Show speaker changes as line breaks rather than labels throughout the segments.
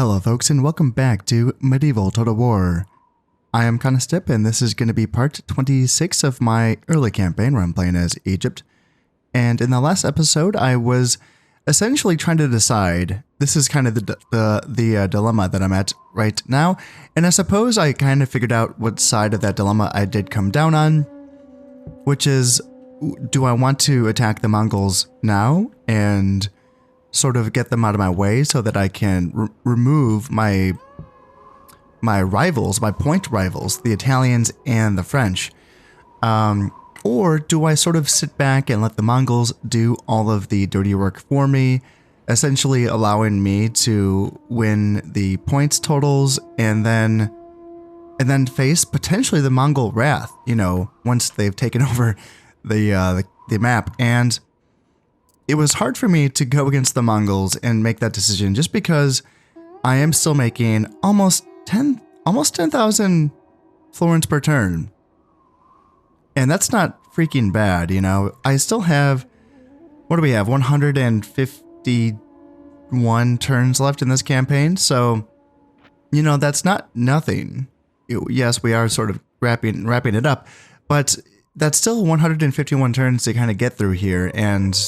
Hello folks and welcome back to Medieval Total War. I am Constip and this is going to be part 26 of my early campaign where I'm playing as Egypt. And in the last episode I was essentially trying to decide, this is kind of the dilemma that I'm at right now, and I suppose I kind of figured out what side of that dilemma I did come down on, which is, do I want to attack the Mongols now and sort of get them out of my way so that I can remove my rivals, my point rivals, the Italians and the French? Or do I sort of sit back and let the Mongols do all of the dirty work for me, essentially allowing me to win the points totals and then face potentially the Mongol wrath, you know, once they've taken over the map. And it was hard for me to go against the Mongols and make that decision just because I am still making almost 10,000 florins per turn. And that's not freaking bad, you know. I still have, what do we have, 151 turns left in this campaign. So, you know, that's not nothing. Yes, we are sort of wrapping it up, but that's still 151 turns to kind of get through here and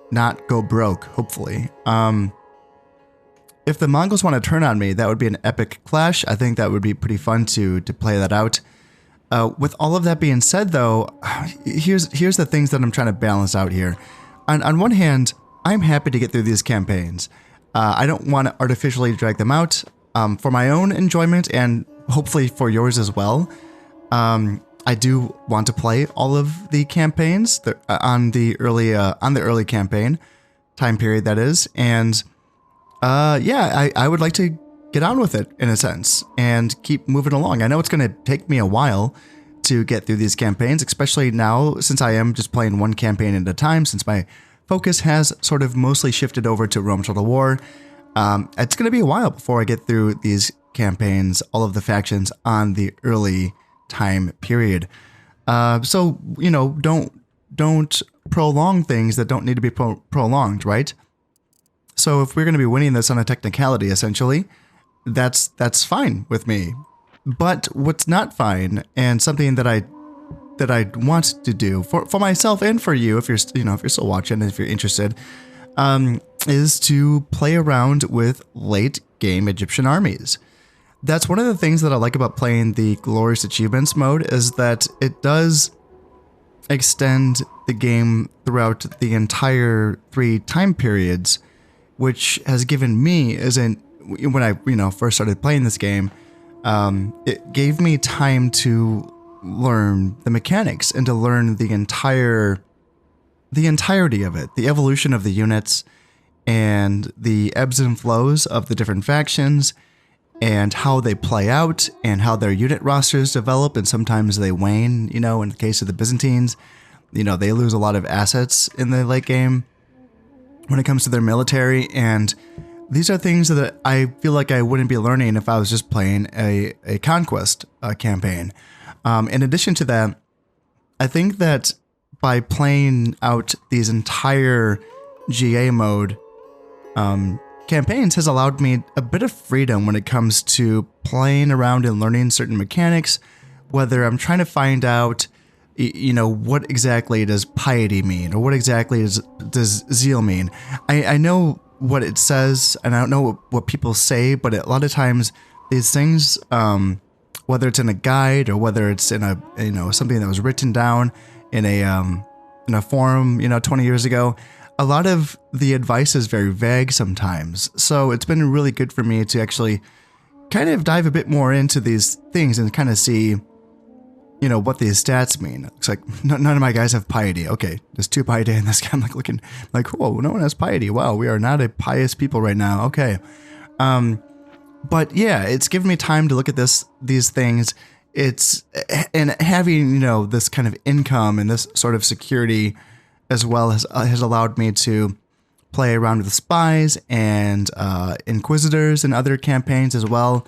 not go broke, hopefully. If the Mongols want to turn on me, that would be an epic clash. I think that would be pretty fun to play that out. With all of that being said, though, here's the things that I'm trying to balance out here. On one hand, I'm happy to get through these campaigns. I don't want to artificially drag them out for my own enjoyment and hopefully for yours as well. I do want to play all of the campaigns on the early campaign time period, that is, and yeah, I would like to get on with it in a sense and keep moving along. I know it's going to take me a while to get through these campaigns, especially now since I am just playing one campaign at a time, since my focus has sort of mostly shifted over to Rome Total War. It's going to be a while before I get through these campaigns, all of the factions on the early time period. So, you know, don't prolong things that don't need to be prolonged, right? So if we're going to be winning this on a technicality, essentially, that's fine with me. But what's not fine, and something that I want to do for myself and for you, if you're still watching and if you're interested, is to play around with late game Egyptian armies. That's one of the things that I like about playing the Glorious Achievements mode, is that it does extend the game throughout the entire 3 time periods, which has given me, when I first started playing this game, it gave me time to learn the mechanics and to learn the entirety of it, the evolution of the units and the ebbs and flows of the different factions, and how they play out and how their unit rosters develop, and sometimes they wane, you know, in the case of the Byzantines, you know, they lose a lot of assets in the late game when it comes to their military, and these are things that I feel like I wouldn't be learning if I was just playing a conquest campaign. In addition to that, I think that by playing out these entire GA mode campaigns has allowed me a bit of freedom when it comes to playing around and learning certain mechanics, whether I'm trying to find out, you know, what exactly does piety mean, or what exactly does zeal mean. I know what it says, and I don't know what people say, but a lot of times these things, whether it's in a guide or whether it's in a, you know, something that was written down in a forum, you know, 20 years ago, a lot of the advice is very vague sometimes. So it's been really good for me to actually kind of dive a bit more into these things and kind of see, you know, what these stats mean. It's like, none of my guys have piety. Okay, there's 2 piety in this guy. I'm like looking like, whoa, no one has piety. Wow, we are not a pious people right now. Okay. But yeah, it's given me time to look at these things. And having, you know, this kind of income and this sort of security as well has allowed me to play around with spies and inquisitors and other campaigns as well.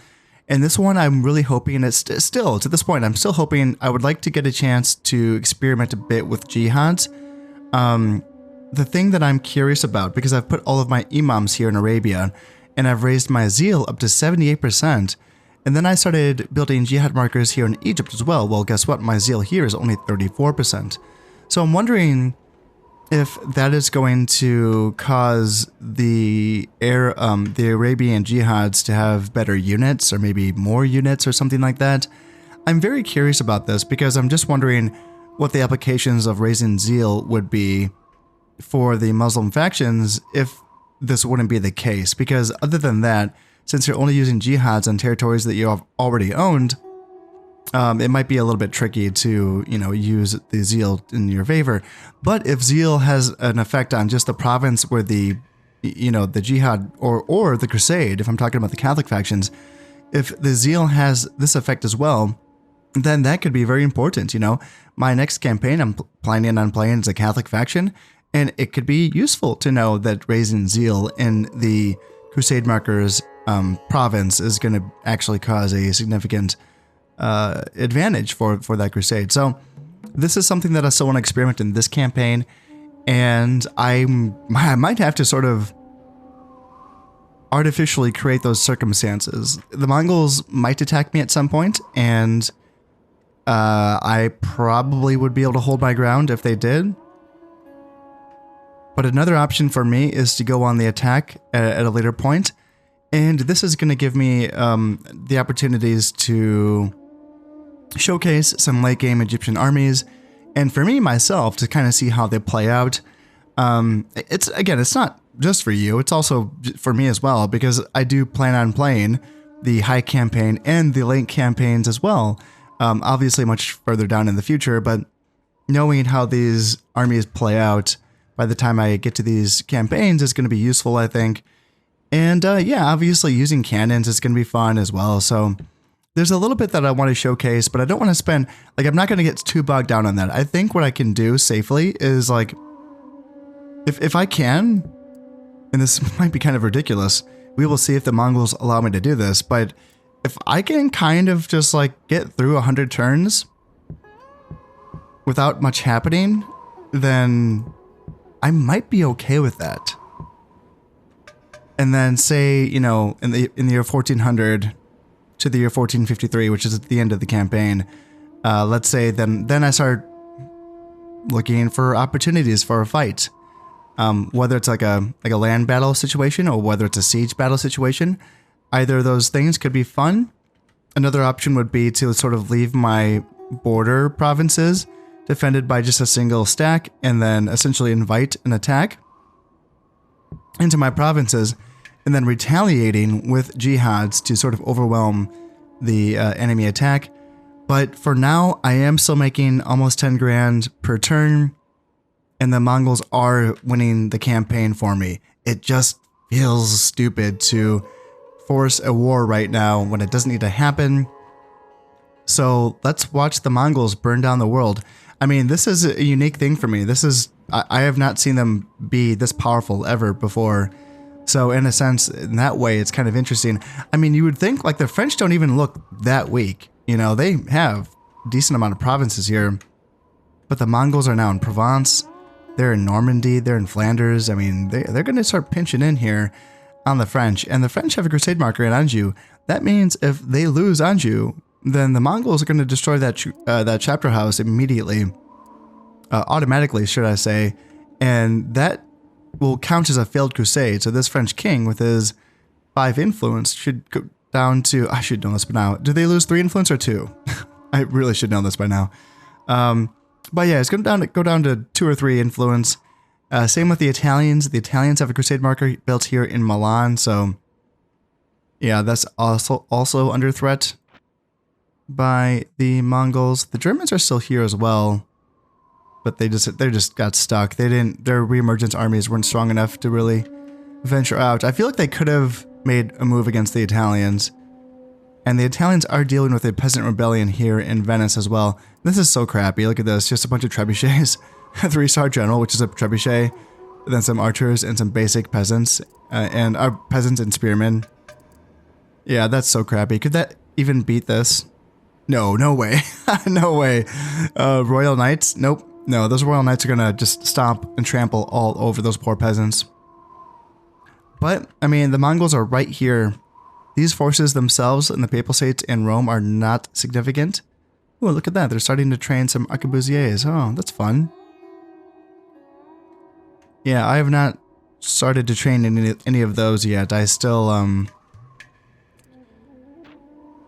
And this one, I'm really hoping, it's still, to this point, I'm still hoping I would like to get a chance to experiment a bit with jihads. The thing that I'm curious about, because I've put all of my imams here in Arabia, and I've raised my zeal up to 78%. And then I started building jihad markers here in Egypt as well. Well, guess what? My zeal here is only 34%. So I'm wondering if that is going to cause the Arabian jihads to have better units, or maybe more units or something like that. I'm very curious about this because I'm just wondering what the applications of raising zeal would be for the Muslim factions if this wouldn't be the case. Because other than that, since you're only using jihads on territories that you have already owned, it might be a little bit tricky to, use the zeal in your favor. But if zeal has an effect on just the province where the jihad or the crusade, if I'm talking about the Catholic factions, if the zeal has this effect as well, then that could be very important. My next campaign I'm planning on playing as a Catholic faction, and it could be useful to know that raising zeal in the crusade markers province is going to actually cause a significant advantage for that crusade. So this is something that I still want to experiment in this campaign, and I might have to sort of artificially create those circumstances. The Mongols might attack me at some point, and I probably would be able to hold my ground if they did. But another option for me is to go on the attack at a later point, and this is going to give me the opportunities to showcase some late game Egyptian armies, and for me myself to kind of see how they play out. It's not just for you, it's also for me as well, because I do plan on playing the high campaign and the late campaigns as well, obviously much further down in the future, but knowing how these armies play out by the time I get to these campaigns is going to be useful, I think. And yeah, obviously using cannons is going to be fun as well. So there's a little bit that I want to showcase, but I don't want to spend, I'm not going to get too bogged down on that. I think what I can do safely is if I can, and this might be kind of ridiculous, we will see if the Mongols allow me to do this, but if I can kind of just get through 100 turns without much happening, then I might be okay with that. And then say, in the year 1400 to the year 1453, which is at the end of the campaign, let's say then I start looking for opportunities for a fight. Whether it's like a land battle situation or whether it's a siege battle situation, either of those things could be fun. Another option would be to sort of leave my border provinces defended by just a single stack and then essentially invite an attack into my provinces, and then retaliating with jihads to sort of overwhelm the enemy attack. But for now, I am still making almost 10 grand per turn, and the Mongols are winning the campaign for me. It just feels stupid to force a war right now when it doesn't need to happen. So let's watch the Mongols burn down the world. I mean, this is a unique thing for me. I have not seen them be this powerful ever before. So in a sense, in that way, it's kind of interesting. I mean, you would think the French don't even look that weak. They have a decent amount of provinces here, but the Mongols are now in Provence. They're in Normandy. They're in Flanders. I mean, they're going to start pinching in here on the French, and the French have a crusade marker in Anjou. That means if they lose Anjou, then the Mongols are going to destroy that chapter house immediately, automatically, should I say, and that will count as a failed crusade. So this French king with his 5 influence should go down to, I should know this by now. Do they lose 3 influence or 2? I really should know this by now. But yeah, it's going to go down to 2 or 3 influence. Same with the Italians. The Italians have a crusade marker built here in Milan. So yeah, that's also under threat by the Mongols. The Germans are still here as well, but they just got stuck. Their reemergence armies weren't strong enough to really venture out. I feel like they could have made a move against the Italians, and the Italians are dealing with a peasant rebellion here in Venice as well. This is so crappy. Look at this, just a bunch of trebuchets, a 3-star general, which is a trebuchet, and then some archers and some basic peasants, and our peasants and spearmen. Yeah, that's so crappy. Could that even beat this? No way. No way. Royal Knights? Nope. No, those Royal Knights are gonna just stomp and trample all over those poor peasants. But, I mean, the Mongols are right here. These forces themselves in the Papal States and Rome are not significant. Oh, look at that. They're starting to train some arquebusiers. Oh, that's fun. Yeah, I have not started to train any of those yet. I still,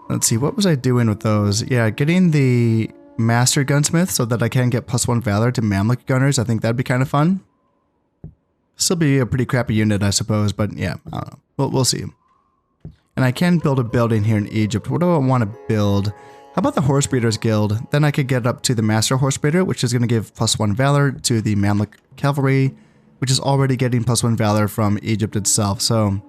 let's see, what was I doing with those? Yeah, getting the Master Gunsmith so that I can get +1 Valor to Mamluk Gunners. I think that'd be kind of fun. Still be a pretty crappy unit, I suppose, but yeah, I don't know. We'll see. And I can build a building here in Egypt. What do I want to build? How about the Horse Breeders Guild? Then I could get up to the Master Horse Breeder, which is going to give +1 Valor to the Mamluk Cavalry, which is already getting +1 Valor from Egypt itself. So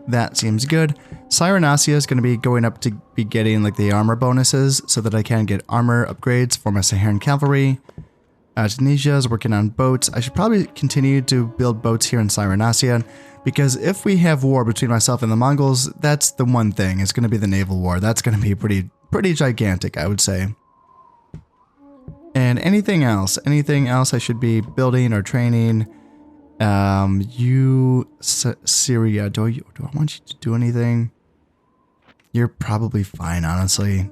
that seems good. Cyrenasia is going to be going up to be getting like the armor bonuses so that I can get armor upgrades for my Saharan Cavalry. Tunisia is working on boats. I should probably continue to build boats here in Cyrenasia because if we have war between myself and the Mongols, that's the one thing. It's going to be the naval war. That's going to be pretty gigantic, I would say. And anything else I should be building or training? Syria, do I want you to do anything? You're probably fine, honestly.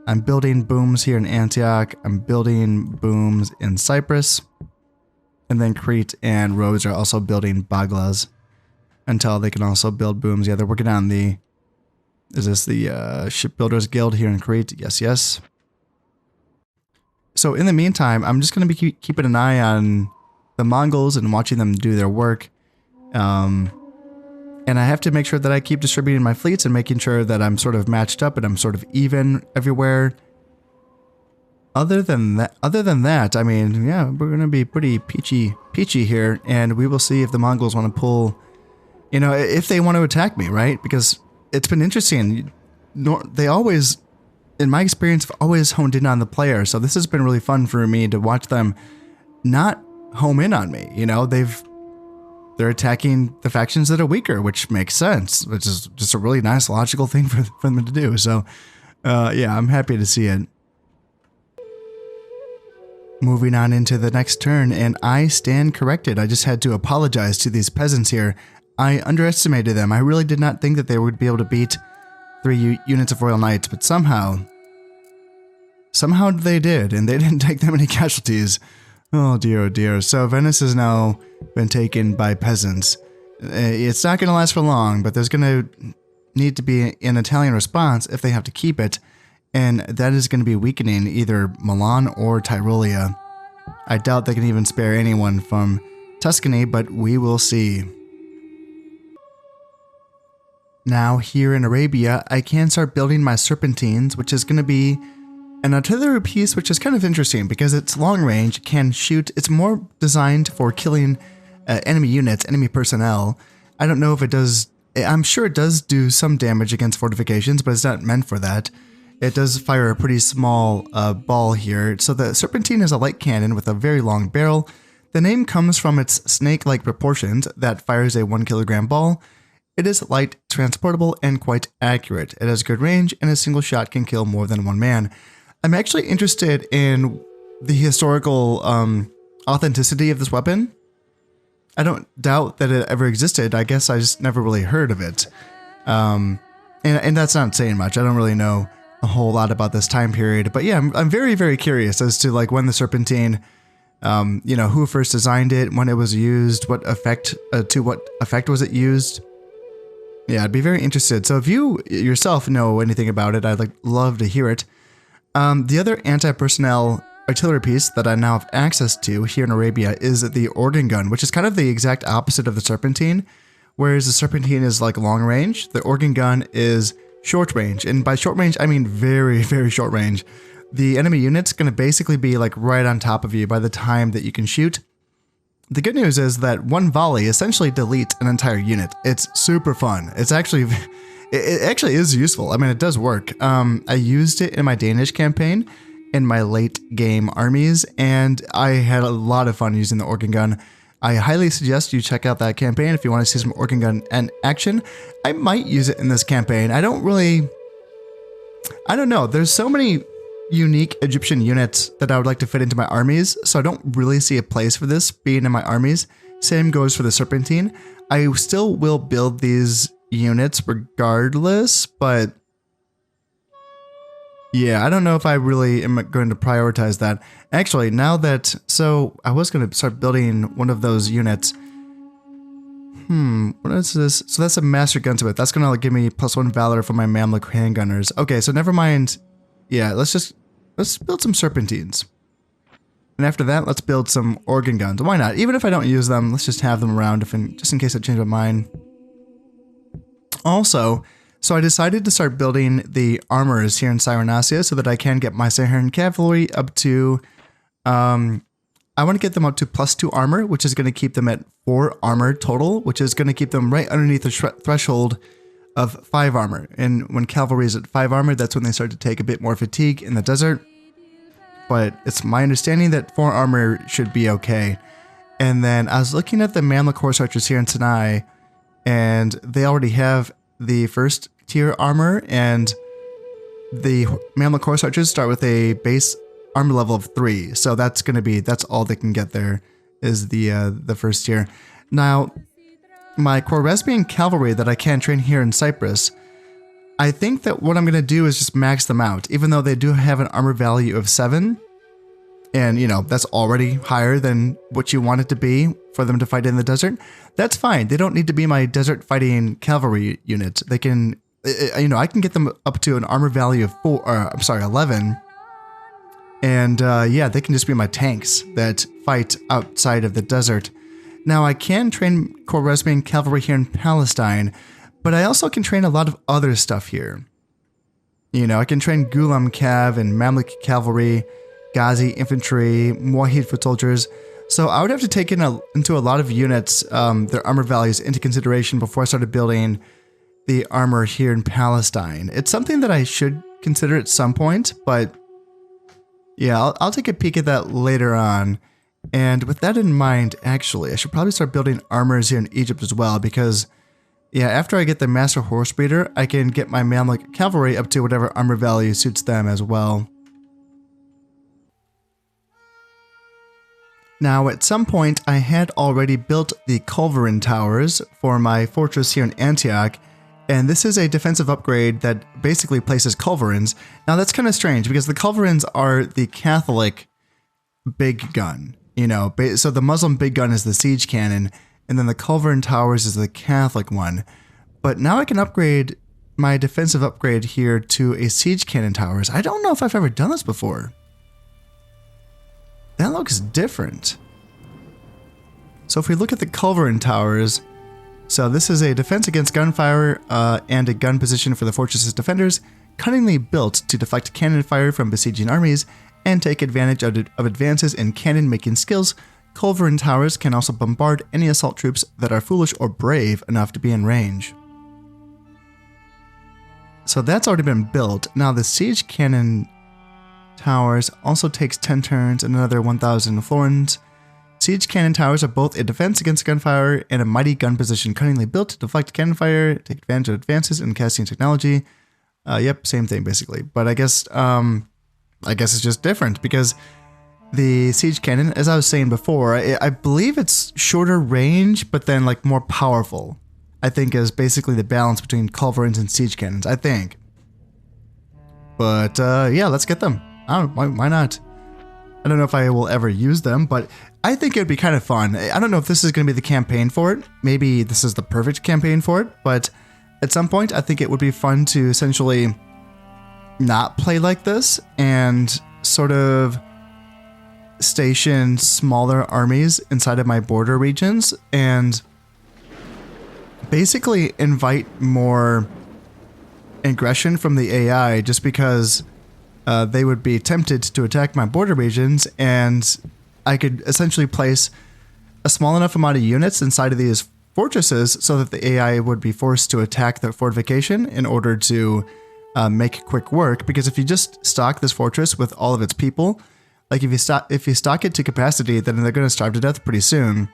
I'm building booms here in Antioch. I'm building booms in Cyprus. And then Crete and Rhodes are also building baglas until they can also build booms. Yeah, they're working on the... Is this the Shipbuilders Guild here in Crete? Yes, yes. So in the meantime, I'm just going to be keeping an eye on the Mongols and watching them do their work. And I have to make sure that I keep distributing my fleets and making sure that I'm sort of matched up and I'm sort of even everywhere. Other than that, I mean, yeah, we're going to be pretty peachy here, and we will see if the Mongols want to pull, you know, if they want to attack me, right? Because it's been interesting. They always, in my experience, have always honed in on the player. So this has been really fun for me to watch them not home in on me. You know, they're attacking the factions that are weaker, which makes sense, which is just a really nice, logical thing for them to do. So, yeah, I'm happy to see it. Moving on into the next turn, and I stand corrected. I just had to apologize to these peasants here. I underestimated them. I really did not think that they would be able to beat 3 units of Royal Knights, but somehow they did, and they didn't take that many casualties. Oh dear, oh dear. So Venice has now been taken by peasants. It's not going to last for long, but there's going to need to be an Italian response if they have to keep it, and that is going to be weakening either Milan or Tyrolia. I doubt they can even spare anyone from Tuscany, but we will see. Now here in Arabia, I can start building my Serpentines, which is going to be an artillery piece, which is kind of interesting because it's long range, can shoot. It's more designed for killing enemy units, enemy personnel. I don't know if it does. I'm sure it does do some damage against fortifications, but it's not meant for that. It does fire a pretty small ball here. So the Serpentine is a light cannon with a very long barrel. The name comes from its snake-like proportions that fires a 1 kilogram ball. It is light, transportable, and quite accurate. It has good range, and a single shot can kill more than 1 man. I'm actually interested in the historical authenticity of this weapon. I don't doubt that it ever existed. I guess I just never really heard of it. And that's not saying much. I don't really know a whole lot about this time period. But yeah, I'm very, very curious as to like when the Serpentine, you know, who first designed it, when it was used, what effect was it used. Yeah, I'd be very interested. So if you yourself know anything about it, I'd love to hear it. The other anti-personnel artillery piece that I now have access to here in Arabia is the organ gun, which is kind of the exact opposite of the Serpentine. Whereas the Serpentine is like long range, the organ gun is short range. And by short range, I mean very, very short range. The enemy unit's going to basically be like right on top of you by the time that you can shoot. The good news is that one volley essentially deletes an entire unit. It's super fun. It's actually... It actually is useful. I mean, it does work. I used it in my Danish campaign in my late game armies, and I had a lot of fun using the organ gun. I highly suggest you check out that campaign if you want to see some organ gun in action. I might use it in this campaign. I don't know. There's so many unique Egyptian units that I would like to fit into my armies, so I don't really see a place for this being in my armies. Same goes for the Serpentine. I still will build these units regardless, but yeah, I don't know if I really am going to prioritize that. Actually, now that, so I was going to start building one of those units. What is this? So that's a Master Gunsmith. That's going to give me +1 Valor for my Mamluk handgunners. Okay, so never mind. Yeah, let's build some Serpentines. And after that, let's build some organ guns. Why not? Even if I don't use them, let's just have them around just in case I change my mind. Also, so I decided to start building the armors here in Cyrenacia so that I can get my Saharan cavalry up to, I want to get them up to +2 armor, which is going to keep them at 4 armor total, which is going to keep them right underneath the threshold of 5 armor. And when cavalry is at 5 armor, that's when they start to take a bit more fatigue in the desert. But it's my understanding that 4 armor should be okay. And then I was looking at the Mamluk horse archers here in Sinai, and they already have the first tier armor, and the Mamluk horse archers start with a base armor level of 3. So that's all they can get there is the first tier. Now, my Khwarezmian cavalry that I can train here in Cyprus, I think that what I'm going to do is just max them out, even though they do have an armor value of 7. And, you know, that's already higher than what you want it to be for them to fight in the desert. That's fine. They don't need to be my desert fighting cavalry unit. They can, you know, I can get them up to an armor value of 11. And, yeah, they can just be my tanks that fight outside of the desert. Now, I can train Khwarezmian cavalry here in Palestine, but I also can train a lot of other stuff here. You know, I can train Ghulam Cav and Mamluk Cavalry, Ghazi Infantry, Muwahid Foot Soldiers. So I would have to take into a lot of units, their armor values into consideration before I started building the armor here in Palestine. It's something that I should consider at some point, but yeah, I'll take a peek at that later on. And with that in mind, actually, I should probably start building armors here in Egypt as well, because yeah, after I get the Master Horse Breeder, I can get my Mamluk Cavalry up to whatever armor value suits them as well. Now, at some point, I had already built the Culverin Towers for my fortress here in Antioch, and this is a defensive upgrade that basically places Culverins. Now, that's kind of strange, because the Culverins are the Catholic big gun, you know, so the Muslim big gun is the siege cannon, and then the Culverin Towers is the Catholic one. But now I can upgrade my defensive upgrade here to a siege cannon towers. I don't know if I've ever done this before. That looks different. So if we look at the Culverin Towers, so this is a defense against gunfire and a gun position for the fortress's defenders, cunningly built to deflect cannon fire from besieging armies and take advantage of advances in cannon-making skills. Culverin Towers can also bombard any assault troops that are foolish or brave enough to be in range. So that's already been built. Now the Siege Cannon Towers also takes 10 turns and another 1,000 florins. Siege Cannon Towers are both a defense against gunfire and a mighty gun position cunningly built to deflect cannon fire, take advantage of advances in casting technology. Yep, same thing basically. But I guess it's just different because the Siege Cannon, as I was saying before, I believe it's shorter range, but then like more powerful, I think is basically the balance between Culverins and Siege Cannons, I think. But yeah, let's get them. I don't know, why not? I don't know if I will ever use them, but I think it would be kind of fun. I don't know if this is going to be the campaign for it. Maybe this is the perfect campaign for it, but at some point I think it would be fun to essentially not play like this and sort of station smaller armies inside of my border regions and basically invite more aggression from the AI just because they would be tempted to attack my border regions, and I could essentially place a small enough amount of units inside of these fortresses so that the AI would be forced to attack the fortification in order to make quick work. Because if you just stock this fortress with all of its people, like if you stock it to capacity, then they're going to starve to death pretty soon.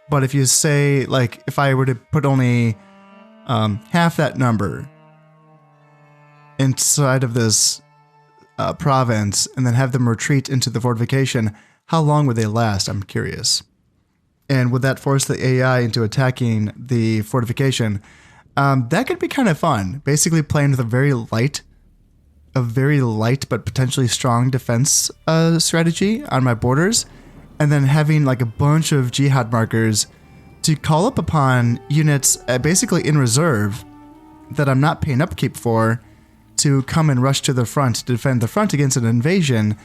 But if you say, like, if I were to put only half that number inside of this province and then have them retreat into the fortification, how long would they last? I'm curious. and would that force the AI into attacking the fortification? That could be kind of fun. Basically playing with a very light but potentially strong defense strategy on my borders, and then having like a bunch of jihad markers to call up upon units basically in reserve that I'm not paying upkeep for to come and rush to the front to defend the front against an invasion,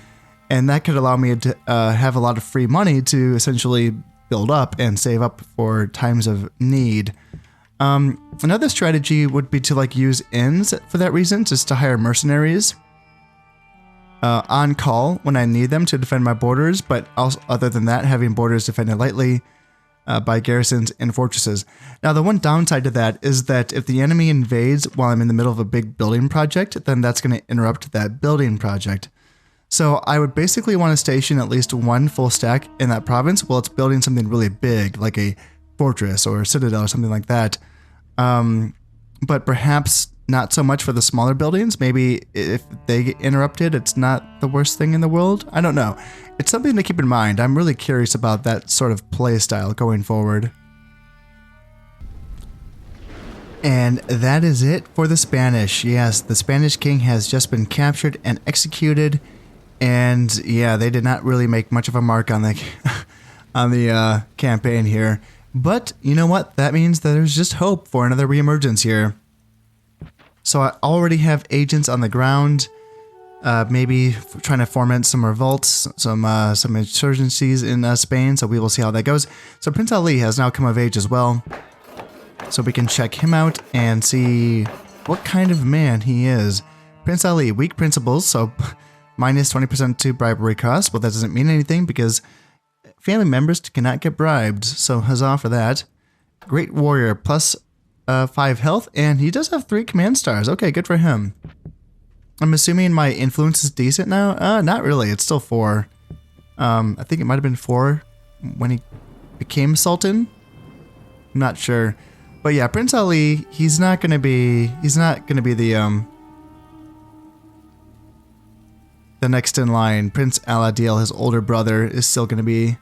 and that could allow me to have a lot of free money to essentially build up and save up for times of need. Another strategy would be to like use inns for that reason, just to hire mercenaries on call when I need them to defend my borders, but also other than that, having borders defended lightly by garrisons and fortresses. Now, the one downside to that is that if the enemy invades while I'm in the middle of a big building project, then that's going to interrupt that building project. So I would basically want to station at least one full stack in that province while it's building something really big, like a fortress or a citadel or something like that. But perhaps not so much for the smaller buildings. Maybe if they get interrupted, it's not the worst thing in the world. I don't know. It's something to keep in mind. I'm really curious about that sort of play style going forward. And that is it for the Spanish. Yes, the Spanish king has just been captured and executed. And yeah, they did not really make much of a mark on the campaign here. But you know what? That means that there's just hope for another reemergence here. So I already have agents on the ground, maybe trying to foment some revolts, some insurgencies in Spain. So we will see how that goes. So Prince Ali has now come of age as well. So we can check him out and see what kind of man he is. Prince Ali, weak principles, so minus 20% to bribery costs. But that doesn't mean anything because family members cannot get bribed. So huzzah for that. Great warrior, plus 5 health, and he does have 3 command stars. Okay, good for him. I'm assuming my influence is decent now. Not really. It's still 4. I think it might have been 4 when he became Sultan. I'm not sure. But yeah, Prince Ali, he's not gonna be the next in line. Prince Aladil, his older brother, is still gonna be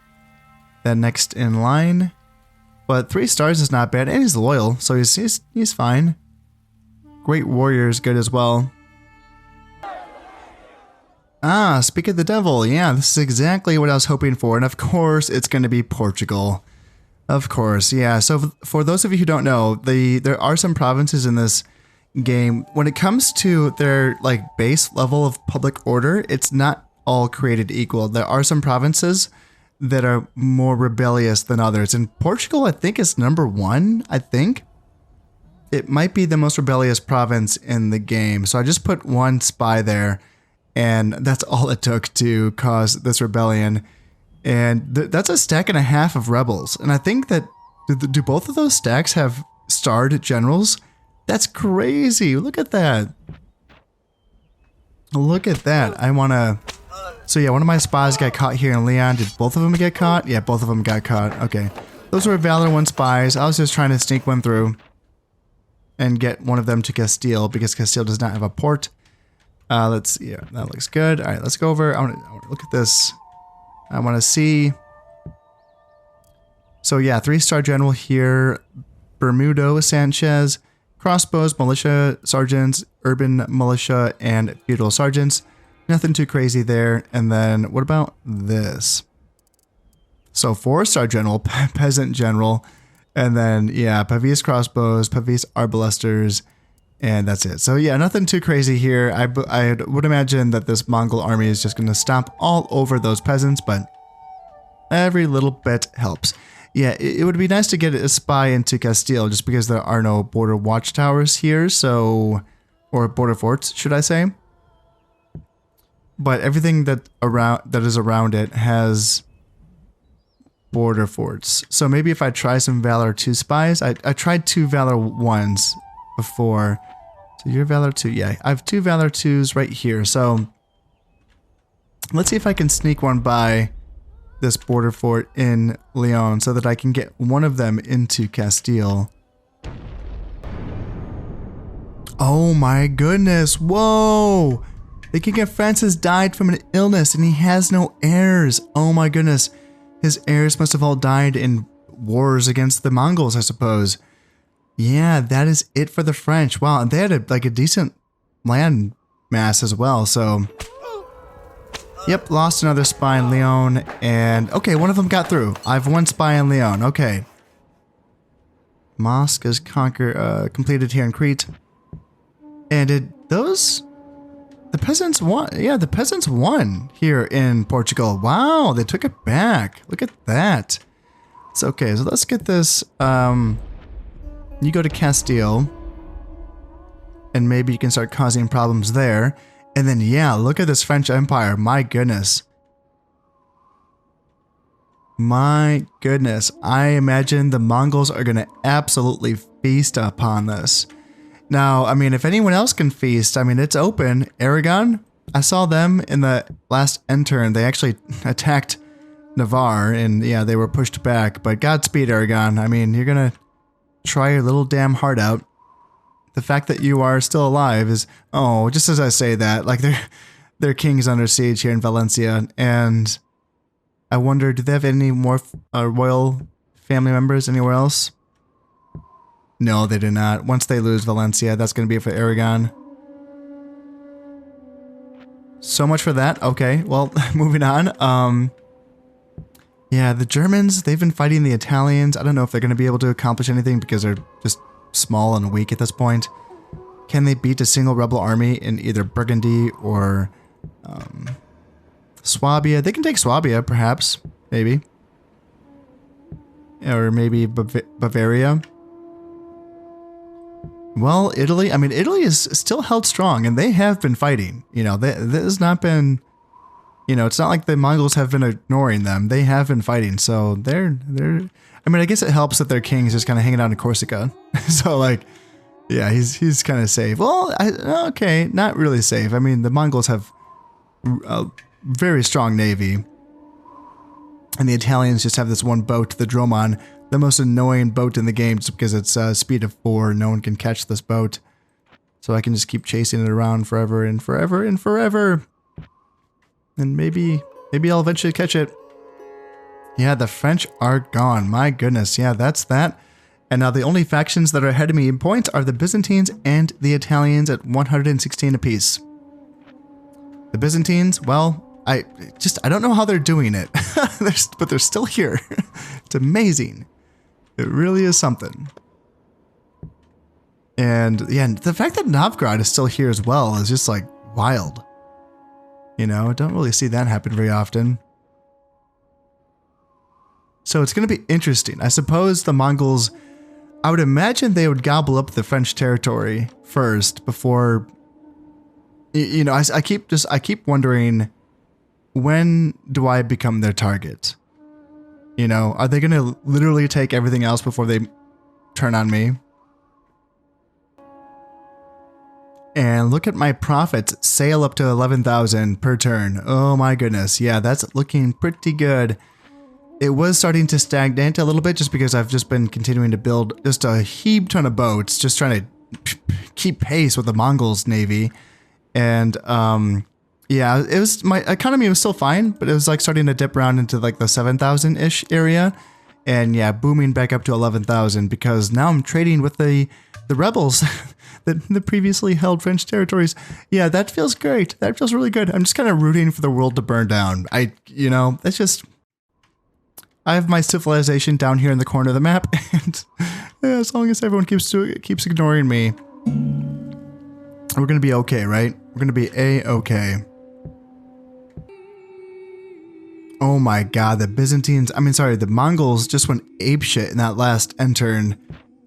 the next in line. But 3 stars is not bad, and he's loyal, so he's fine. Great warrior is good as well. Ah, speak of the devil. Yeah, this is exactly what I was hoping for, and of course, it's going to be Portugal. Of course, yeah. So for those of you who don't know, there are some provinces in this game. When it comes to their like base level of public order, it's not all created equal. There are some provinces that are more rebellious than others. And Portugal, I think, is number 1, I think. It might be the most rebellious province in the game. So I just put 1 spy there, and that's all it took to cause this rebellion. And that's a stack and a half of rebels. And I think that, do both of those stacks have starred generals? That's crazy. Look at that. Look at that. I want to... So yeah, one of my spies got caught here in Leon. Did both of them get caught? Yeah, both of them got caught. Okay. Those were Valor 1 spies. I was just trying to sneak one through and get one of them to Castile because Castile does not have a port. Let's see. Yeah, that looks good. All right, let's go over. I want to look at this. I want to see. So yeah, 3-star general here. Bermudo Sanchez. Crossbows, militia sergeants, urban militia, and feudal sergeants. Nothing too crazy there. And then what about this? So 4-star general, peasant general, and then yeah, Pavese crossbows, Pavese arbalesters, and that's it. So yeah, nothing too crazy here. I would imagine that this Mongol army is just going to stomp all over those peasants, but every little bit helps. Yeah, it would be nice to get a spy into Castile just because there are no border watchtowers here, so, or border forts, should I say. But everything that is around it has border forts. So maybe if I try some Valor 2 spies, I tried 2 Valor 1s before. So you're Valor 2, yeah. I have 2 Valor 2s right here. So let's see if I can sneak one by this border fort in Leon so that I can get one of them into Castile. Oh my goodness, whoa! The King of France has died from an illness and he has no heirs. Oh my goodness. His heirs must have all died in wars against the Mongols, I suppose. Yeah, that is it for the French. Wow, and they had like a decent land mass as well, so... Yep, lost another spy in Lyon, and... Okay, one of them got through. I have one spy in Lyon, okay. Mosque is completed here in Crete. And did those... The peasants won. Yeah, the peasants won here in Portugal. Wow, they took it back. Look at that. It's okay, so let's get this... You go to Castile. And maybe you can start causing problems there. And then, yeah, look at this French Empire. My goodness. My goodness. I imagine the Mongols are going to absolutely feast upon this. Now, I mean, if anyone else can feast, I mean, it's open. Aragon, I saw them in the last end turn. They actually attacked Navarre, and yeah, they were pushed back. But Godspeed, Aragon. I mean, you're going to try your little damn heart out. The fact that you are still alive is, oh, just as I say that, like their king's under siege here in Valencia, and I wonder, do they have any more royal family members anywhere else? No, they do not. Once they lose Valencia, that's going to be it for Aragon. So much for that. Okay, well, moving on. Yeah, the Germans, they've been fighting the Italians. I don't know if they're going to be able to accomplish anything because they're just small and weak at this point. Can they beat a single rebel army in either Burgundy or Swabia? They can take Swabia, perhaps. Maybe. Or maybe Bavaria. Well, Italy, I mean, Italy is still held strong, and they have been fighting. You know, this has not been... You know, it's not like the Mongols have been ignoring them. They have been fighting, so they're... I mean, I guess it helps that their king's just kind of hanging out in Corsica. So, like, yeah, he's kind of safe. Well, okay, not really safe. I mean, the Mongols have a very strong navy. And the Italians just have this one boat, the Dromon, the most annoying boat in the game just because it's speed of 4. No one can catch this boat. So I can just keep chasing it around forever and forever and forever. And maybe I'll eventually catch it. Yeah, the French are gone. My goodness. Yeah, that's that. And now the only factions that are ahead of me in points are the Byzantines and the Italians at 116 apiece. The Byzantines, well, I don't know how they're doing it, but they're still here. It's amazing. It really is something. And yeah, the fact that Novgorod is still here as well is just like wild. You know, I don't really see that happen very often. So it's going to be interesting. I suppose the Mongols, I would imagine they would gobble up the French territory first before, you know, I keep wondering, when do I become their target? You know, are they going to literally take everything else before they turn on me? And look at my profits, sail up to 11,000 per turn. Oh my goodness. Yeah, that's looking pretty good. It was starting to stagnate a little bit just because I've just been continuing to build just a heap ton of boats, just trying to keep pace with the Mongols' navy. And yeah, it was, my economy was still fine, but it was like starting to dip around into like the 7,000-ish area. And yeah, booming back up to 11,000 because now I'm trading with the rebels. The previously held French territories. Yeah, that feels great. That feels really good. I'm just kind of rooting for the world to burn down. You know, it's just... I have my civilization down here in the corner of the map, and yeah, as long as everyone keeps ignoring me, we're gonna be okay, right? We're gonna be A-okay. Oh my god, the Byzantines... I mean, sorry, the Mongols just went apeshit in that last end turn.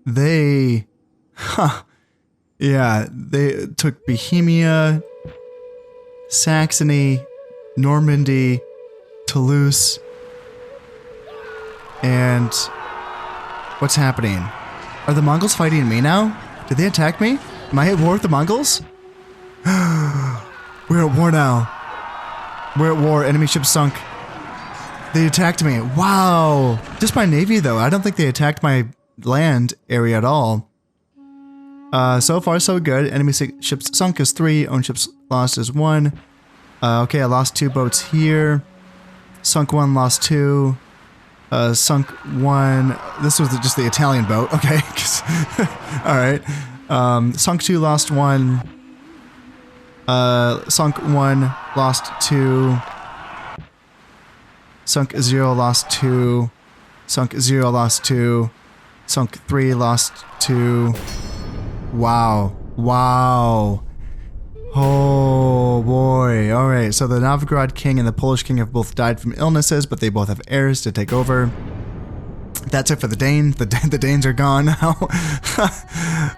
They... Huh. Yeah, they took Bohemia, Saxony, Normandy, Toulouse, and what's happening? Are the Mongols fighting me now? Did they attack me? Am I at war with the Mongols? We're at war now. We're at war. Enemy ship sunk. They attacked me. Wow. Just my navy, though. I don't think they attacked my land area at all. So far, so good. Enemy ships sunk is 3. Own ships lost is 1. Okay, I lost 2 boats here. Sunk 1, lost 2. Sunk 1. This was just the Italian boat. Okay. All right. Sunk 2, lost 1. Sunk 1, lost 2. Sunk 0, lost 2. Sunk 0, lost 2. Sunk 3, lost 2. Wow. Wow. Oh boy. Alright, so the Novgorod king and the Polish king have both died from illnesses, but they both have heirs to take over. That's it for the Danes. The Danes are gone now.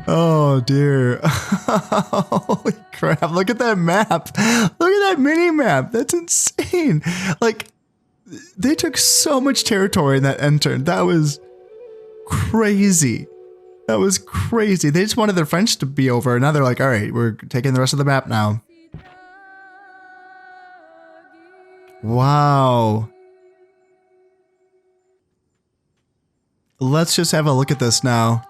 Oh dear. Holy crap. Look at that map. Look at that mini map. That's insane. Like, they took so much territory in that end turn. That was crazy. That was crazy. They just wanted the French to be over. And now they're like, all right, we're taking the rest of the map now. Wow. Let's just have a look at this now.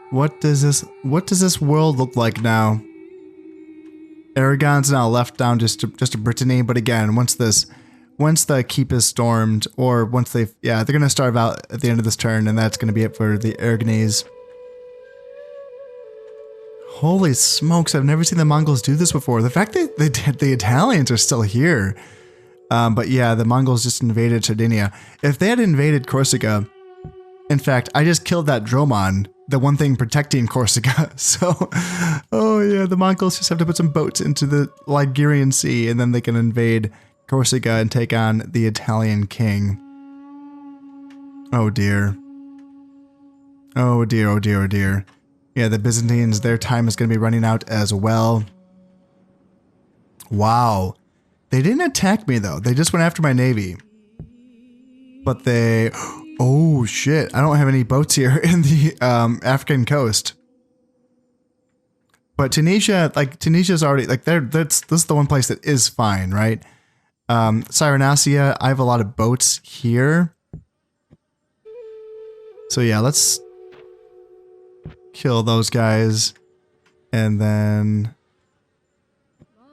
What does this world look like now? Aragon's now left down just to Brittany, but again, once the keep is stormed, or once they're gonna starve out at the end of this turn, and that's gonna be it for the Aragonese. Holy smokes, I've never seen the Mongols do this before. The fact that the Italians are still here. But yeah, the Mongols just invaded Sardinia. If they had invaded Corsica, in fact, I just killed that Dromon, the one thing protecting Corsica. So, oh yeah, the Mongols just have to put some boats into the Ligurian Sea, and then they can invade Corsica and take on the Italian king. Oh dear. Oh dear, oh dear, oh dear. Yeah, the Byzantines, their time is going to be running out as well. Wow. They didn't attack me though. They just went after my navy. But they... Oh shit, I don't have any boats here in the African coast. But Tunisia, like Tunisia's already, like this is the one place that is fine, right? Cyrenaica, I have a lot of boats here. So yeah, let's kill those guys. And then...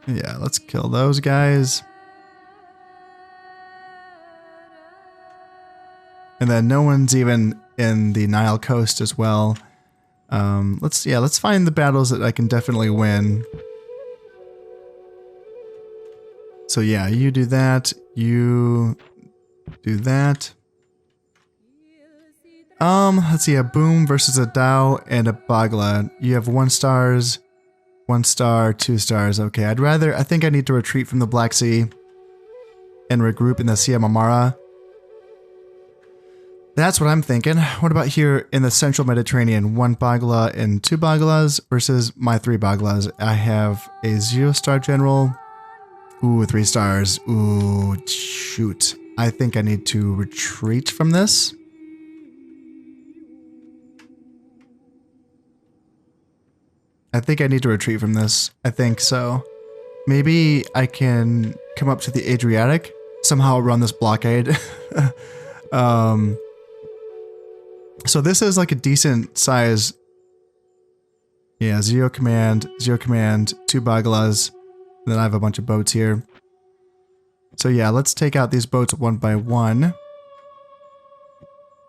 yeah, let's kill those guys. And then no one's even in the Nile coast as well. Let's find the battles that I can definitely win. So yeah, you do that, you do that. Let's see, a Boom versus a Dao and a Bagla. You have 1 stars. 1 star, 2 stars. Okay, I think I need to retreat from the Black Sea and regroup in the Sea of Marmara. That's what I'm thinking. What about here in the central Mediterranean? 1 Bagla and 2 Baglas versus my 3 Baglas. I have a 0-star general. Ooh, 3 stars. Ooh, shoot. I think I need to retreat from this. I think I need to retreat from this. I think so. Maybe I can come up to the Adriatic, somehow run this blockade. So this is like a decent size. Yeah, 0 command, 2 Baglas. Then I have a bunch of boats here. So yeah, let's take out these boats one by one.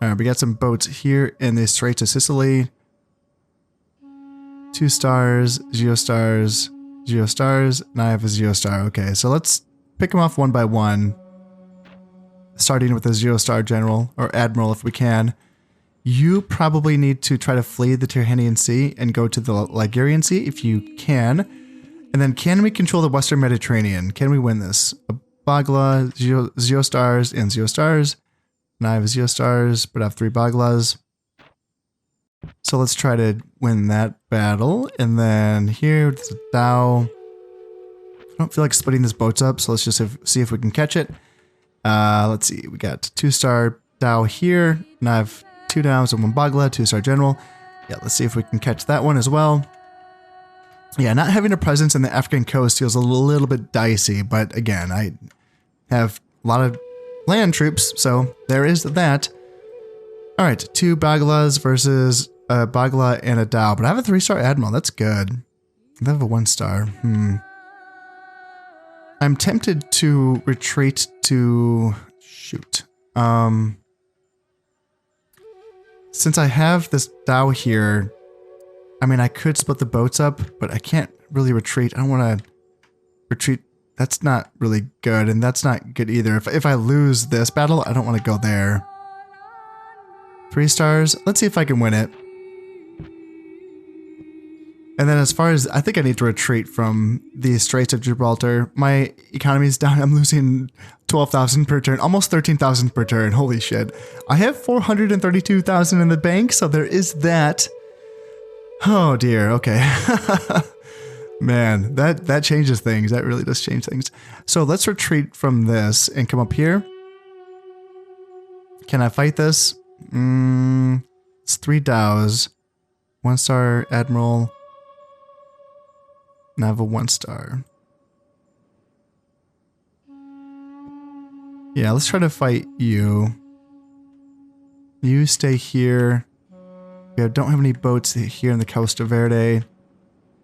Alright, we got some boats here in the Straits of Sicily. 2 stars, 0 stars, 0 stars, and I have a 0 star. Okay, so let's pick them off one by one. Starting with a 0-star general, or admiral if we can. You probably need to try to flee the Tyrrhenian Sea and go to the Ligurian Sea if you can. And then can we control the Western Mediterranean? Can we win this? A Bagla, 0 stars, and 0 stars. And I have 0 stars, but I have 3 Baglas. So let's try to win that battle. And then here, there's a Dao. I don't feel like splitting these boats up, so let's just see if we can catch it. Let's see, we got 2-star Dao here, and I have 2 Daos and 1 Bagla, 2-star general. Yeah, let's see if we can catch that one as well. Yeah, not having a presence in the African coast feels a little bit dicey, but again, I have a lot of land troops, so there is that. Alright, 2 Baglas versus a Bagla and a Dao, but I have a 3-star admiral, that's good. I have a 1-star, I'm tempted to retreat to... shoot. Since I have this dhow here, I mean, I could split the boats up, but I can't really retreat. I don't want to retreat. That's not really good, and that's not good either. If I lose this battle, I don't want to go there. 3 stars. Let's see if I can win it. And then as far as, I think I need to retreat from the Straits of Gibraltar. My economy is down. I'm losing 12,000 per turn, almost 13,000 per turn. Holy shit. I have 432,000 in the bank, so there is that. Oh dear, okay. Man, that changes things. That really does change things. So let's retreat from this and come up here. Can I fight this? It's 3 dhows. 1-star admiral. And I have a 1-star. Yeah, let's try to fight you. You stay here. We don't have any boats here in the Costa Verde.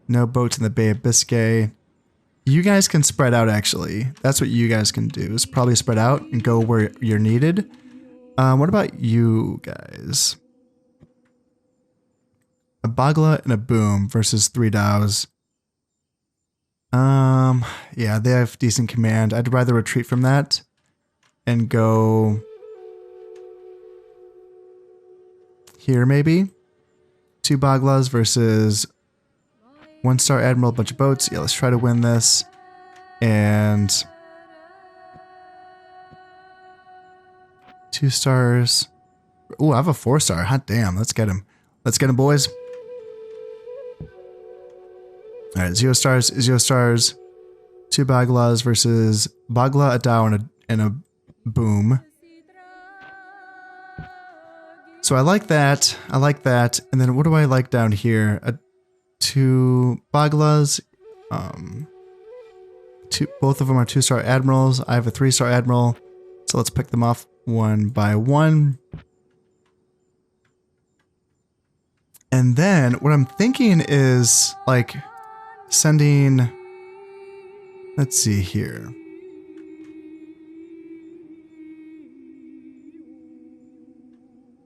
No boats in the Bay of Biscay. You guys can spread out, actually. That's what you guys can do, is probably spread out and go where you're needed. What about you guys? A Bagla and a Boom versus 3 dhows. Yeah, they have decent command. I'd rather retreat from that and go here, maybe. 2 Baglas versus 1-star admiral, bunch of boats. Yeah, let's try to win this. And 2 stars. Ooh, I have a 4-star. Hot damn, let's get him. Let's get him, boys. All right, 0 stars, 0 stars. 2 Baglas versus Bagla, a dhow, and a Boom. So I like that. I like that. And then what do I like down here? 2 Baglas. Both of them are 2-star admirals. I have a 3-star admiral. So let's pick them off one by one. And then what I'm thinking is like sending, let's see here.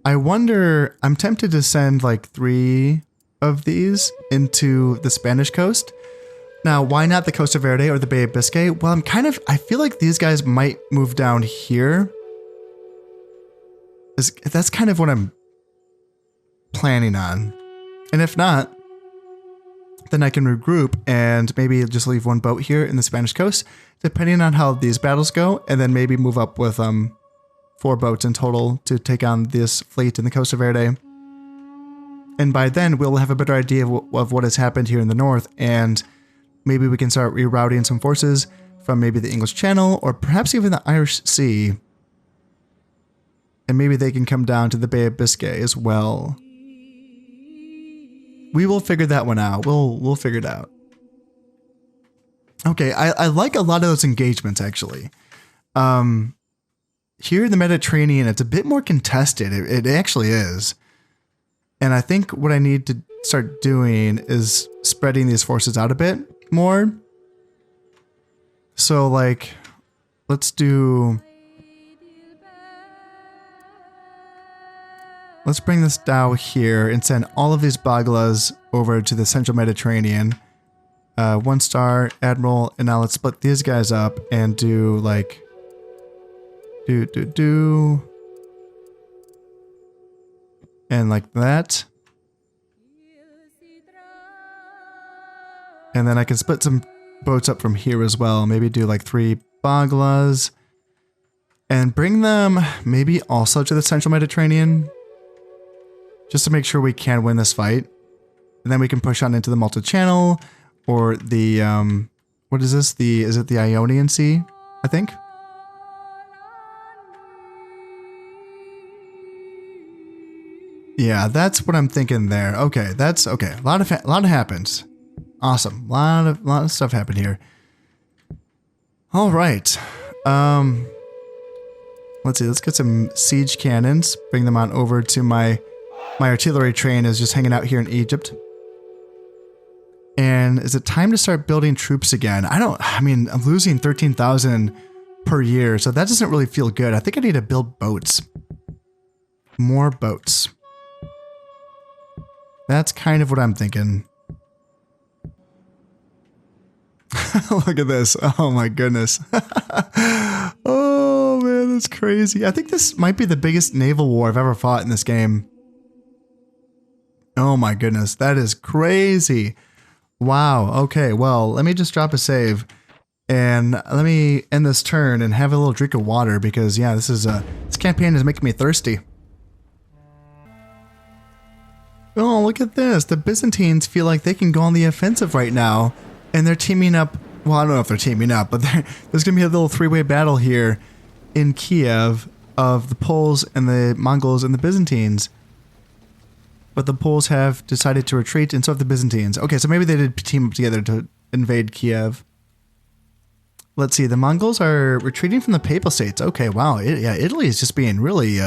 I wonder, I'm tempted to send like 3 of these into the Spanish coast. Now, why not the Costa Verde or the Bay of Biscay? Well, I feel like these guys might move down here. That's kind of what I'm planning on. And if not, then I can regroup and maybe just leave 1 boat here in the Spanish coast, depending on how these battles go, and then maybe move up with 4 boats in total to take on this fleet in the Costa Verde. And by then, we'll have a better idea of what has happened here in the north, and maybe we can start rerouting some forces from maybe the English Channel, or perhaps even the Irish Sea. And maybe they can come down to the Bay of Biscay as well. We will figure that one out. We'll figure it out. Okay, I like a lot of those engagements, actually. Here in the Mediterranean, it's a bit more contested. It actually is. And I think what I need to start doing is spreading these forces out a bit more. So, like, let's bring this dhow here and send all of these Baglas over to the central Mediterranean. 1-star admiral, and now let's split these guys up and do like and like that. And then I can split some boats up from here as well. Maybe do like 3 Baglas and bring them maybe also to the central Mediterranean, just to make sure we can win this fight. And then we can push on into the Malta Channel or the, what is this? Is it the Ionian Sea, I think? Yeah, that's what I'm thinking there. Okay, that's okay. A lot happens. Awesome. A lot of stuff happened here. All right. Let's see. Let's get some siege cannons. Bring them on over to my artillery train is just hanging out here in Egypt. And is it time to start building troops again? I mean, I'm losing 13,000 per year, so that doesn't really feel good. I think I need to build boats. More boats. That's kind of what I'm thinking. Look at this. Oh my goodness. Oh man, that's crazy. I think this might be the biggest naval war I've ever fought in this game. Oh my goodness, that is crazy. Wow. Okay, well, let me just drop a save and let me end this turn and have a little drink of water because yeah, this campaign is making me thirsty. Oh, look at this. The Byzantines feel like they can go on the offensive right now. And they're teaming up. Well, I don't know if they're teaming up, but there's going to be a little three-way battle here in Kiev of the Poles and the Mongols and the Byzantines. But the Poles have decided to retreat, and so have the Byzantines. Okay, so maybe they did team up together to invade Kiev. Let's see. The Mongols are retreating from the Papal States. Okay, wow. Yeah, Italy is just being really,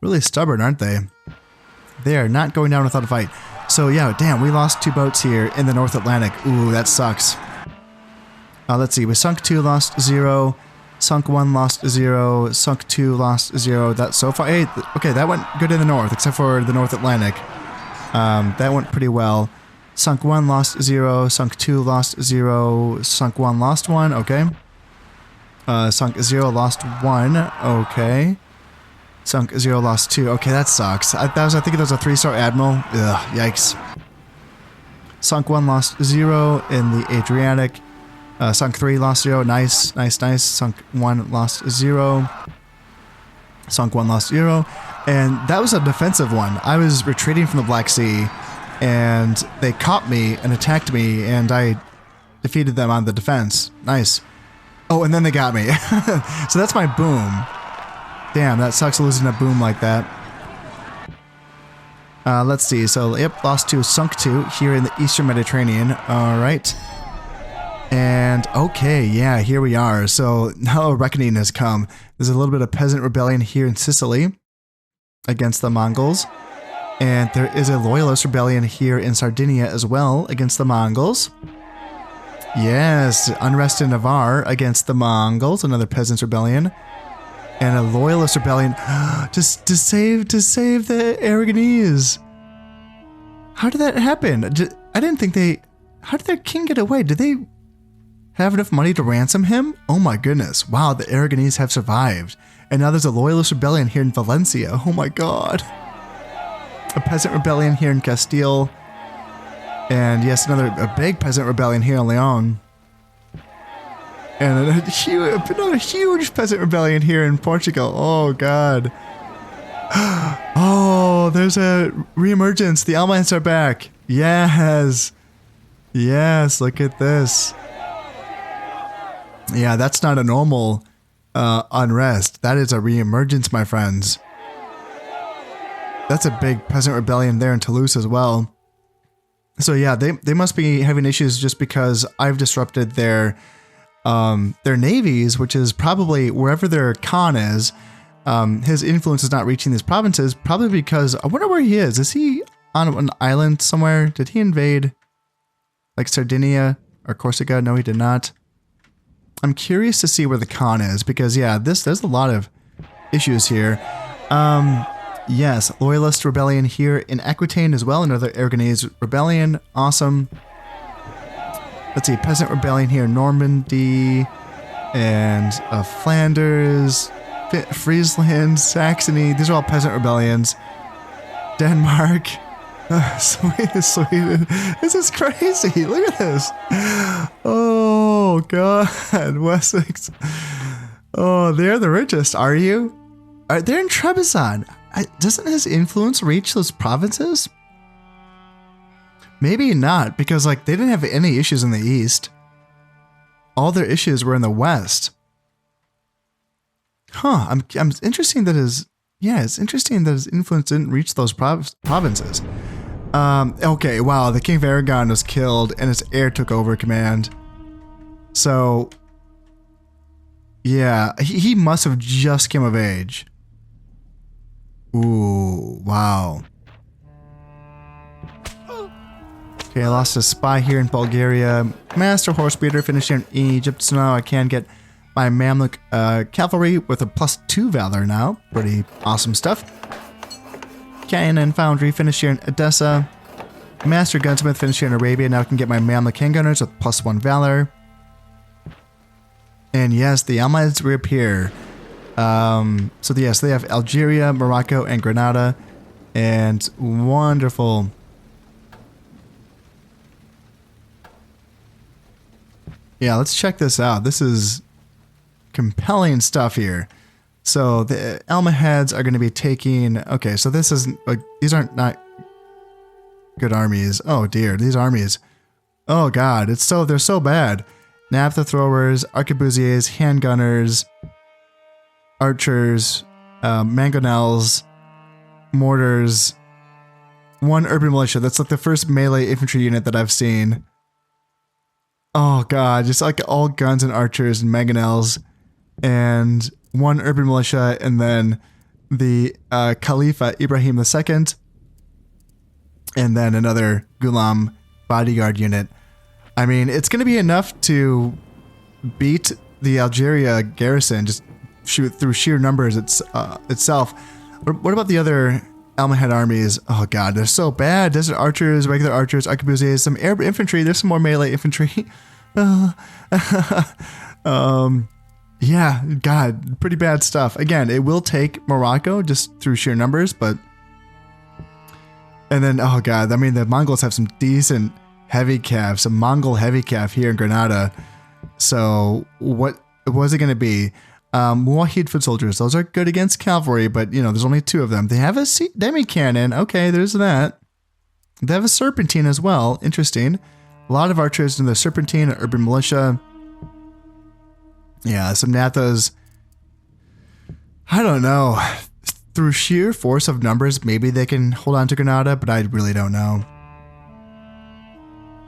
really stubborn, aren't they? They are not going down without a fight. So yeah, damn, we lost 2 boats here in the North Atlantic. Ooh, that sucks. Let's see, we sunk 2, lost 0. Sunk 1, lost 0. Sunk 2, lost 0. That's so far. Hey, okay, that went good in the north, except for the North Atlantic. That went pretty well. Sunk 1, lost 0. Sunk 2, lost 0. Sunk 1, lost 1. Okay. Sunk 0, lost 1. Okay. Sunk 0, lost 2. Okay, that sucks. I think that was a 3-star admiral. Ugh, yikes. Sunk 1, lost 0 in the Adriatic. Sunk 3, lost 0. Nice, nice, nice. Sunk 1, lost 0. Sunk 1, lost 0. And that was a defensive one. I was retreating from the Black Sea, and they caught me and attacked me, and I defeated them on the defense. Nice. Oh, and then they got me. So that's my boom. Damn, that sucks losing a boom like that. Let's see. So, yep, lost 2, sunk 2 here in the Eastern Mediterranean. All right. And, okay, yeah, here we are. So, now a reckoning has come. There's a little bit of peasant rebellion here in Sicily against the Mongols. And there is a loyalist rebellion here in Sardinia as well against the Mongols. Yes, unrest in Navarre against the Mongols, another peasants' rebellion. And a loyalist rebellion to save the Aragonese. How did that happen? I didn't think they... How did their king get away? Did they have enough money to ransom him? Oh my goodness. Wow, the Aragonese have survived. And now there's a loyalist rebellion here in Valencia. Oh my god. A peasant rebellion here in Castile. And yes, a big peasant rebellion here in Leon. And another huge peasant rebellion here in Portugal. Oh, God. Oh, there's a reemergence. The Almights are back. Yes. Yes, look at this. Yeah, that's not a normal unrest. That is a reemergence, my friends. That's a big peasant rebellion there in Toulouse as well. So yeah, they must be having issues just because I've disrupted their navies, which is probably wherever their Khan is. His influence is not reaching these provinces, probably because I wonder where he is. Is he on an island somewhere? Did he invade like Sardinia or Corsica? No, he did not. I'm curious to see where the Khan is because yeah, there's a lot of issues here. Yes, loyalist rebellion here in Aquitaine as well, another Aragonese rebellion. Awesome. Let's see, peasant rebellion here in Normandy and Flanders, Friesland, Saxony. These are all peasant rebellions. Denmark, Sweden. This is crazy. Look at this. Oh, God. Wessex. Oh, they're the richest, are you? They're in Trebizond. Doesn't his influence reach those provinces? Maybe not, because like they didn't have any issues in the east. All their issues were in the west. Huh? I'm interesting that it's interesting that his influence didn't reach those provinces. Okay, wow. The King of Aragon was killed, and his heir took over command. So, yeah, he must have just come of age. Ooh, wow. Okay, I lost a spy here in Bulgaria. Master horse breeder finished here in Egypt, so now I can get my Mamluk cavalry with a +2 valor now. Pretty awesome stuff. Cannon Foundry finished here in Edessa. Master Gunsmith finished here in Arabia. Now I can get my Mamluk handgunners with +1 valor. And yes, the Almohads reappear. So yes, they have Algeria, Morocco, and Granada. And wonderful. Yeah, let's check this out. This is compelling stuff here. So the Almohads are going to be taking... Okay, so this isn't... Like, these aren't not good armies. Oh dear, these armies. Oh god, they're so bad. Naphtha throwers, arquebusiers, handgunners, archers, mangonels, mortars, 1 urban militia. That's like the first melee infantry unit that I've seen. Oh god, just like all guns and archers and mangonels, and 1 urban militia, and then the Khalifa Ibrahim II, and then another Ghulam bodyguard unit. I mean, it's going to be enough to beat the Algeria garrison, just shoot through sheer numbers itself. What about the other Almohad armies? Oh god, they're so bad. Desert archers, regular archers, arquebusiers, some air infantry. There's some more melee infantry. Yeah, god, pretty bad stuff. Again, it will take Morocco just through sheer numbers, but... And then, oh god, I mean, the Mongols have some decent heavy cav, some Mongol heavy cav here in Granada. So what was it going to be? Muwahid foot soldiers, those are good against cavalry, but you know, there's only 2 of them. They have a demi-cannon. Okay, there's that. They have a serpentine as well. Interesting. A lot of archers in the serpentine, urban militia. Yeah, some Nathas. I don't know. Through sheer force of numbers, maybe they can hold on to Granada, but I really don't know.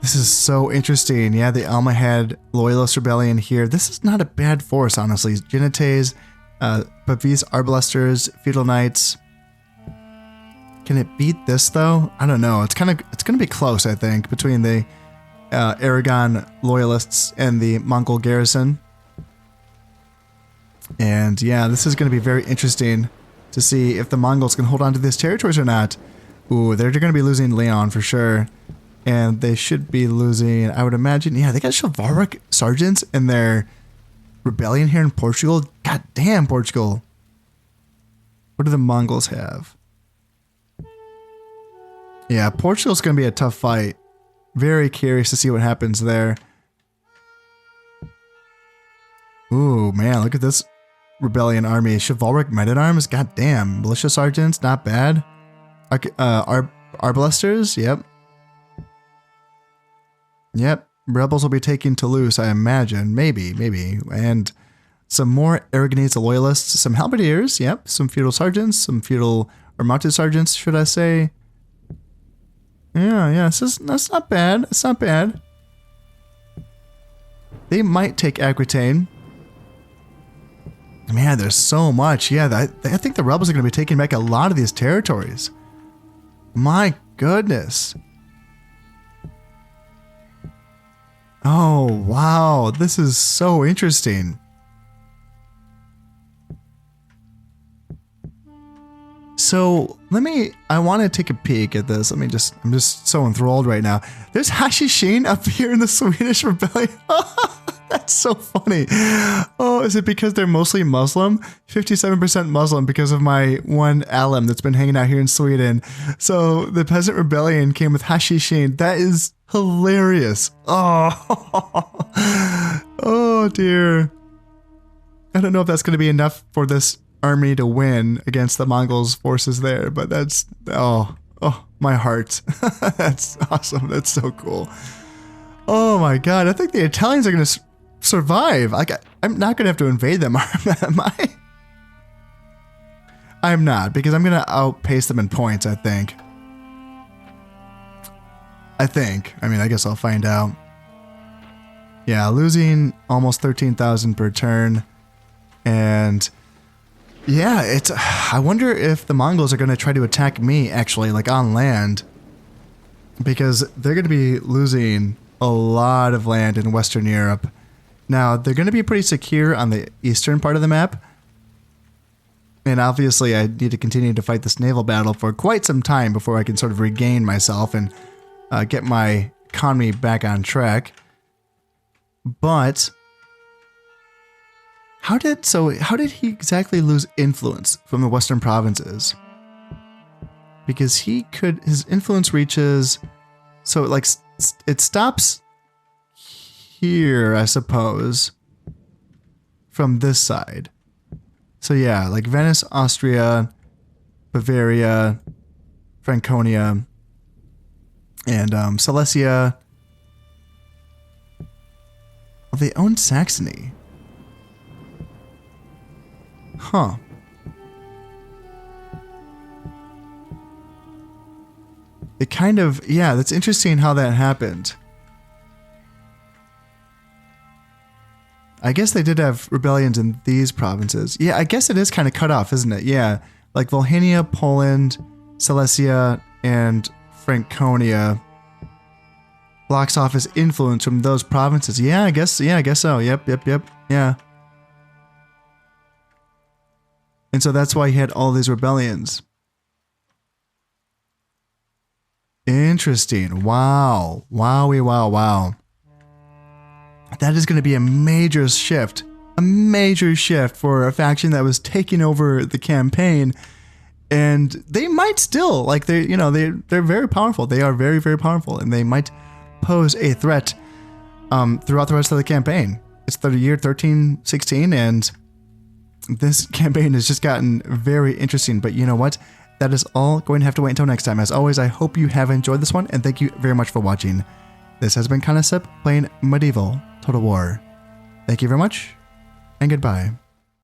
This is so interesting. Yeah, the Almohad Loyalist Rebellion here. This is not a bad force, honestly. Genites, Bavis Arbalesters, Feudal Knights. Can it beat this though? I don't know. It's gonna be close, I think, between the Aragon Loyalists and the Mongol garrison. And yeah, this is gonna be very interesting to see if the Mongols can hold on to these territories or not. Ooh, they're gonna be losing Leon for sure. And they should be losing, I would imagine, yeah, they got chivalric sergeants in their rebellion here in Portugal. God damn, Portugal. What do the Mongols have? Yeah, Portugal's going to be a tough fight. Very curious to see what happens there. Ooh, man, look at this rebellion army. Chivalric men-at-arms, god damn. Militia sergeants, not bad. Arbalesters, yep. Yep, rebels will be taking Toulouse, I imagine. Maybe. And some more Aragonese loyalists, some halberdiers, yep, some feudal sergeants, some feudal or mounted sergeants, should I say. Yeah, that's not bad. It's not bad. They might take Aquitaine. Man, there's so much. Yeah, I think the rebels are going to be taking back a lot of these territories. My goodness. Oh, wow. This is so interesting. So I want to take a peek at this. I'm just so enthralled right now. There's Hashishin up here in the Swedish rebellion. That's so funny. Oh, is it because they're mostly Muslim? 57% Muslim because of my one alum that's been hanging out here in Sweden. So the peasant rebellion came with Hashishin. That is hilarious. Oh, oh dear. I don't know if that's going to be enough for this army to win against the Mongols' forces there, but that's, oh, my heart. That's awesome. That's so cool. Oh my God. I think the Italians are going to survive. I'm not going to have to invade them, am I? I'm not, because I'm going to outpace them in points, I think. I mean, I guess I'll find out. Yeah, losing almost 13,000 per turn. And yeah, I wonder if the Mongols are going to try to attack me, actually, like on land. Because they're going to be losing a lot of land in Western Europe. Now, they're going to be pretty secure on the eastern part of the map. And obviously, I need to continue to fight this naval battle for quite some time before I can sort of regain myself and get my economy back on track. But how did he exactly lose influence from the western provinces? Because his influence reaches, so like it stops here, I suppose, from this side. So yeah, like Venice, Austria, Bavaria, Franconia, and Silesia. Oh, they own Saxony. Huh. It kind of, yeah, that's interesting how that happened. I guess they did have rebellions in these provinces. Yeah, I guess it is kind of cut off, isn't it? Yeah, like Volhynia, Poland, Silesia, and Franconia blocks off his influence from those provinces. Yeah, I guess so. Yep, yeah. And so that's why he had all these rebellions. Interesting. Wow. Wowie, wow. That is going to be a major shift for a faction that was taking over the campaign, and they might still, like, they're very powerful. They are very, very powerful, and they might pose a threat throughout the rest of the campaign. It's the year 1316, and this campaign has just gotten very interesting. But you know what? That is all going to have to wait until next time. As always, I hope you have enjoyed this one, and thank you very much for watching. This has been Concept playing Medieval Total War. Thank you very much, and goodbye.